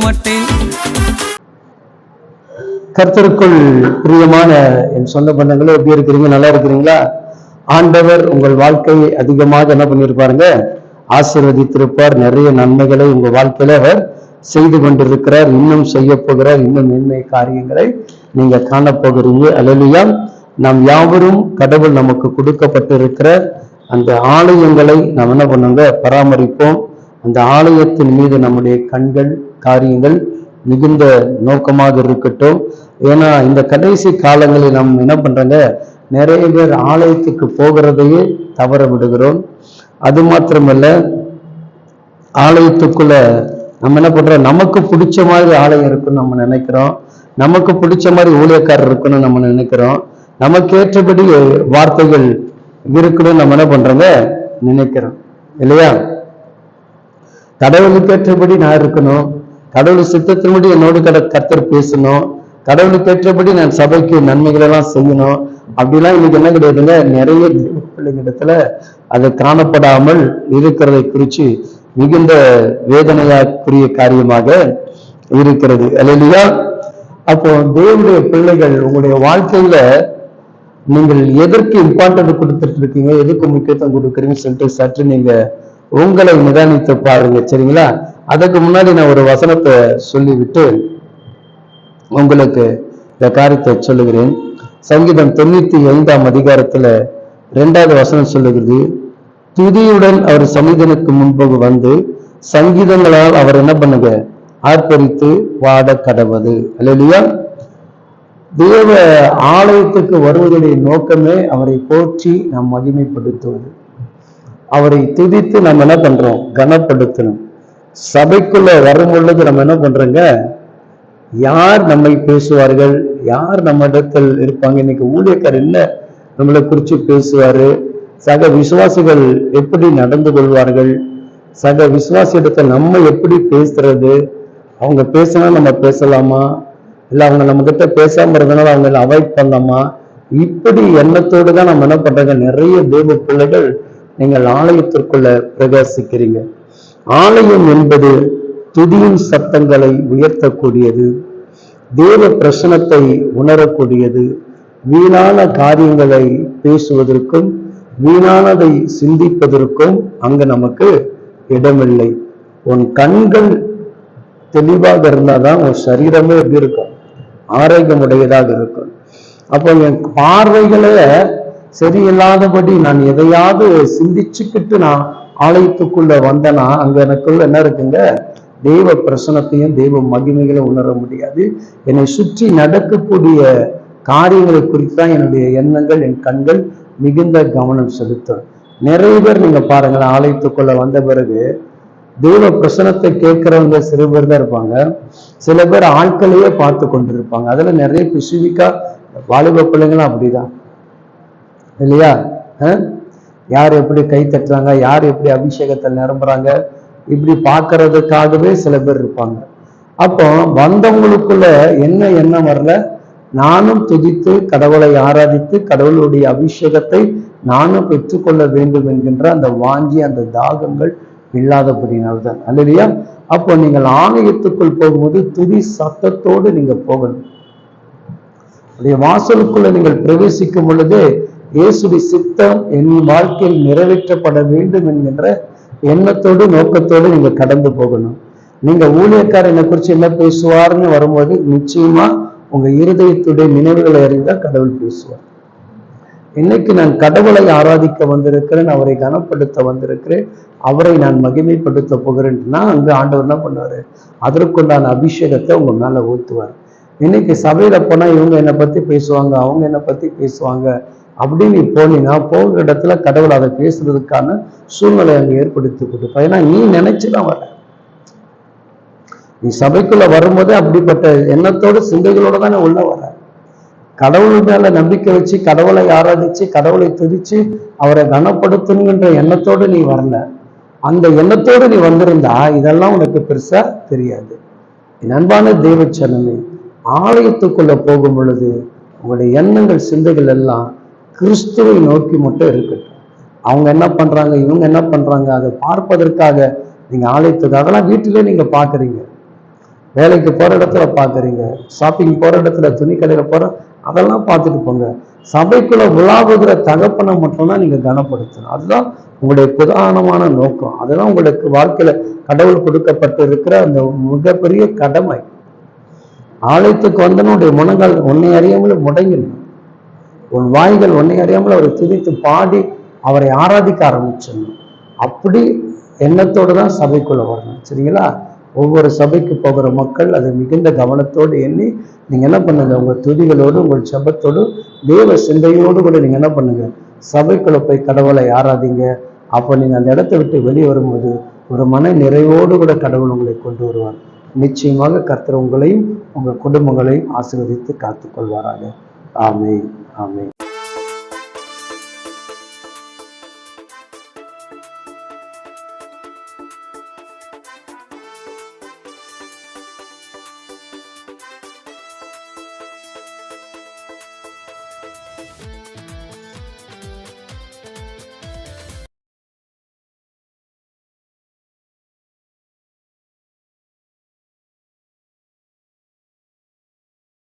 மாட்டேன். கர்த்தருக்குள் பிரியமான என் சொந்த பந்தங்களே, எப்படி இருக்கிறீங்க? நல்லா இருக்கிறீங்களா? ஆண்டவர் உங்கள் வாழ்க்கையை அதிகமாக என்ன பண்ணியிருப்பாருங்க? ஆசீர்வதித்திருப்பார். நிறைய நன்மைகளை உங்க வாழ்க்கையில அவர் செய்து கொண்டிருக்கிறார். இன்னும் செய்ய போகிறார். இன்னும் மேன்மை காரியங்களை நீங்க காணப்போகிறீங்க. அல்லேலூயா. நாம் யாவரும் கடவுள் நமக்கு கொடுக்கப்பட்டிருக்கிற அந்த ஆலயங்களை நாம் என்ன பண்ணுங்க? பராமரிப்போம். அந்த ஆலயத்தின் மீது நம்முடைய கண்கள், காரியங்கள் மிகுந்த நோக்கமாக இருக்கட்டும். ஏன்னா இந்த கடைசி காலங்களில் நாம் என்ன பண்றாங்க? நிறைய பேர் ஆலயத்துக்கு போகிறதையே தவற விடுகிறோம். அது மாத்திரமல்ல, ஆலயத்துக்குள்ள நம்ம என்ன பண்றோம்? நமக்கு பிடிச்ச மாதிரி ஆலயம் இருக்குன்னு நம்ம நினைக்கிறோம். நமக்கு பிடிச்ச மாதிரி ஊழியக்காரர் இருக்குன்னு நம்ம நினைக்கிறோம். நமக்கு ஏற்றபடி வார்த்தைகள் இருக்கணும்னு நம்ம என்ன பண்றோங்க? நினைக்கிறோம் இல்லையா? கடவுளுக்கு ஏற்றபடி நான் இருக்கணும், கடவுள் சித்தத்தின்படி என்னோடு கர்த்தர் பேசணும், கடவுளுக்கு ஏற்றபடி நான் சபைக்கு நன்மைகள் எல்லாம் செய்யணும். அப்படிலாம் இன்னைக்கு என்ன கிடையாதுங்க? நிறைய பிள்ளைங்களிடத்துல அது காணப்படாமல் இருக்கிறதை குறித்து மிகுந்த வேதனையாக்குரிய காரியமாக இருக்கிறது. அல்லேலூயா. அப்போ தேவனுடைய பிள்ளைகள், உங்களுடைய வாழ்க்கையில நீங்கள் எதற்கு இம்பார்ட்டன்ட் கொடுத்துட்டு இருக்கீங்க, எதுக்கு முக்கியத்துவம் கொடுக்குறீங்கன்னு சொல்லிட்டு சற்று நீங்க உங்களை நிதானித்து பாருங்க. சரிங்களா? அதுக்கு முன்னாடி நான் ஒரு வசனத்தை சொல்லிவிட்டு உங்களுக்கு இந்த காரியத்தை சொல்லுகிறேன். சங்கீதம் 95ஆம் அதிகாரத்துல 2வது வசனம் சொல்லுகிறது, துதியுடன் அவர் சமீதனுக்கு முன்பு வந்து சங்கீதங்களால் அவர் என்ன பண்ணுங்க? ஆர்ப்பரித்து பாட கடவது. அல்லேலூயா. தேவ ஆலயத்துக்கு வருவதுடைய நோக்கமே அவரை போற்றி நாம் மகிமைப்படுத்துவது, அவரை துதித்து நம்ம என்ன பண்றோம்? கனப்படுத்தணும். சபைக்குள்ள வரும் பொழுது நம்ம என்ன பண்றோங்க? யார் நம்மை பேசுவார்கள், யார் நம்ம இடத்தில் இருப்பாங்க, இன்னைக்கு ஊழியக்காரர் என்ன நம்மளை குறித்து பேசுவாரு, சக விசுவாசிகள் எப்படி நடந்து கொள்வார்கள், சக விசுவாசி இடத்துல நம்ம எப்படி பேசுறது, அவங்க பேசினா நம்ம பேசலாமா, இல்லை அவங்க நம்ம கிட்ட பேசாம இருந்தனால அவங்க அவாய்ட் பண்ணலாமா, இப்படி எண்ணத்தோடு தான் நம்ம என்ன பண்றாங்க? நிறைய தேவ பிள்ளைகள் நீங்கள் ஆலயத்திற்குள்ள பிரகாசிக்கிறீங்க. ஆலயம் என்பது துதியின் சத்தங்களை உயர்த்தக்கூடியது, தேவ பிரசனத்தை உணரக்கூடியது. வீணான காரியங்களை பேசுவதற்கும் வீணானதை சிந்திப்பதற்கும் அங்க நமக்கு இடமில்லை. உன் கண்கள் தெளிவாக இருந்தாதான் உன் சரீரமே எப்படி இருக்கும்? ஆரோக்கியமுடையதாக இருக்கும். அப்போ என் பார்வைகளை சரியில்லாதபடி நான் எதையாவது சிந்திச்சுக்கிட்டு நான் ஆலயத்துக்குள்ள வந்தேன்னா அங்க எனக்குள்ள என்ன இருக்குங்க? தெய்வ பிரசனத்தையும் தெய்வ மகிமைகளையும் உணர முடியாது. என்னை சுற்றி நடக்கக்கூடிய காரியங்களை குறித்து தான் என்னுடைய எண்ணங்கள், என் கண்கள் மிகுந்த கவனம் செலுத்தும். நிறைய பேர் நீங்க பாருங்களேன், ஆலயத்துக்குள்ள வந்த பிறகு தெய்வ பிரசனத்தை கேட்கிறவங்க சில பேர் தான் இருப்பாங்க. சில பேர் ஆட்களையே பார்த்து கொண்டிருப்பாங்க. அதுல நிறைய பிசிபிக்கா வாலிப பிள்ளைங்களும் அப்படிதான் இல்லையா? யார் எப்படி கை தட்டுறாங்க, யார் எப்படி அபிஷேகத்தை நிரம்புறாங்க, இப்படி பார்க்கறதுக்காகவே சில பேர் இருப்பாங்க. அப்போ வந்தவங்களுக்குள்ள என்ன எண்ணம் வரல? நானும் துதித்து கடவுளை ஆராதித்து கடவுளுடைய அபிஷேகத்தை நானும் பெற்றுக்கொள்ள வேண்டும் என்கின்ற அந்த வாஞ்சி, அந்த தாகங்கள் இல்லாதபடினால்தான். அல்லையா? அப்போ நீங்கள் ஆலயத்துக்குள் போகும்போது துதி சத்தத்தோடு நீங்க போகணும். வாசலுக்குள்ள நீங்கள் பிரவேசிக்கும் பொழுது இயேசுடைய சித்தம் என் வாழ்க்கையில் நிறைவேற்றப்பட வேண்டும் என்கின்ற எண்ணத்தோடு நோக்கத்தோடு நீங்க கடந்து போகணும். நீங்க ஊழியக்காரனை குறித்து என்ன பேசுவார்னு வரும்போது நிச்சயமா உங்க இருதயத்துடைய நினைவுகளை அறிந்தால் கடவுள் பேசுவார். இன்னைக்கு நான் கடவுளை ஆராதிக்க வந்திருக்கிறேன், அவரை கனப்படுத்த வந்திருக்கிறேன், அவரை நான் மகிமைப்படுத்த போகிறேன்னா அங்க ஆண்டவர் என்ன பண்ணுவாரு? அதற்குண்டான அபிஷேகத்தை உங்க மேல ஊத்துவார். இன்னைக்கு சபையில போனா இவங்க என்னை பத்தி பேசுவாங்க, அவங்க என்னை பத்தி பேசுவாங்க அப்படின்னு போனீங்கன்னா போகிற இடத்துல கடவுள் அதை பேசுறதுக்கான சூழ்நிலை அங்க ஏற்படுத்தி கொடுப்பா. ஏன்னா நீ நினைச்சுதான் வர, நீ சபைக்குள்ள வரும்போதே அப்படிப்பட்ட எண்ணத்தோடு சிந்தைகளோட தானே உள்ள வர. கடவுள் மேல நம்பிக்கை வச்சு கடவுளை ஆராதிச்சு கடவுளை துதிச்சு அவரை கனப்படுத்தணுங்கிற எண்ணத்தோடு நீ வரல. அந்த எண்ணத்தோடு நீ வந்திருந்தா இதெல்லாம் உனக்கு பெருசா தெரியாது. அன்பான தேவச்சனமே, ஆலயத்துக்குள்ள போகும் பொழுது உங்களுடைய எண்ணங்கள், சிந்தைகள் எல்லாம் கிறிஸ்துவை நோக்கி மட்டும் இருக்கட்டும். அவங்க என்ன பண்றாங்க, இவங்க என்ன பண்றாங்க, அதை பார்ப்பதற்காக நீங்க ஆலயத்துக்கு, அதெல்லாம் வீட்டிலே நீங்க பாக்குறீங்க. வேலைக்கு போற இடத்துல பாக்குறீங்க, ஷாப்பிங் போற இடத்துல, துணி கடையில போற, அதெல்லாம் பார்த்துட்டு போங்க. சபைக்குள்ள உலாவுகிற தகப்பனை மட்டும்தான் நீங்க கனப்படுத்தணும். அதுதான் உங்களுடைய பிரதானமான நோக்கம். அதெல்லாம் உங்களுக்கு வாழ்க்கையில கடவுள் கொடுக்கப்பட்டு இருக்கிற அந்த மிகப்பெரிய கடமை. ஆலயத்துக்கு வந்தனுடைய முனங்கள் உன்னை அறியாமல் முடங்கிடும். உன் வாய்கள் உன்னை அறியாமல் அவரை துதித்து பாடி அவரை ஆராதிக்க ஆரம்பிச்சிடணும். அப்படி எண்ணத்தோடு தான் சபைக்குள்ள வரணும். சரிங்களா? ஒவ்வொரு சபைக்கு போகிற மக்கள் அதை மிகுந்த கவனத்தோடு எண்ணி நீங்க என்ன பண்ணுங்க, உங்க துதிகளோடு உங்கள் ஜெபத்தோடு தேவ சிந்தையோடு கூட நீங்க என்ன பண்ணுங்க, சபைக்குள்ள போய் கடவுளை ஆராதிங்க. அப்போ நீங்க அந்த இடத்தை விட்டு வெளியே வரும்போது ஒரு மன நிறைவோடு கூட கடவுள் உங்களை கொண்டு வருவார். நிச்சயமாக கர்த்தர் உங்களையும் உங்க குடும்பங்களையும் ஆசீர்வதித்து காத்துக்கொள்வாராக. ஆமென், ஆமென்.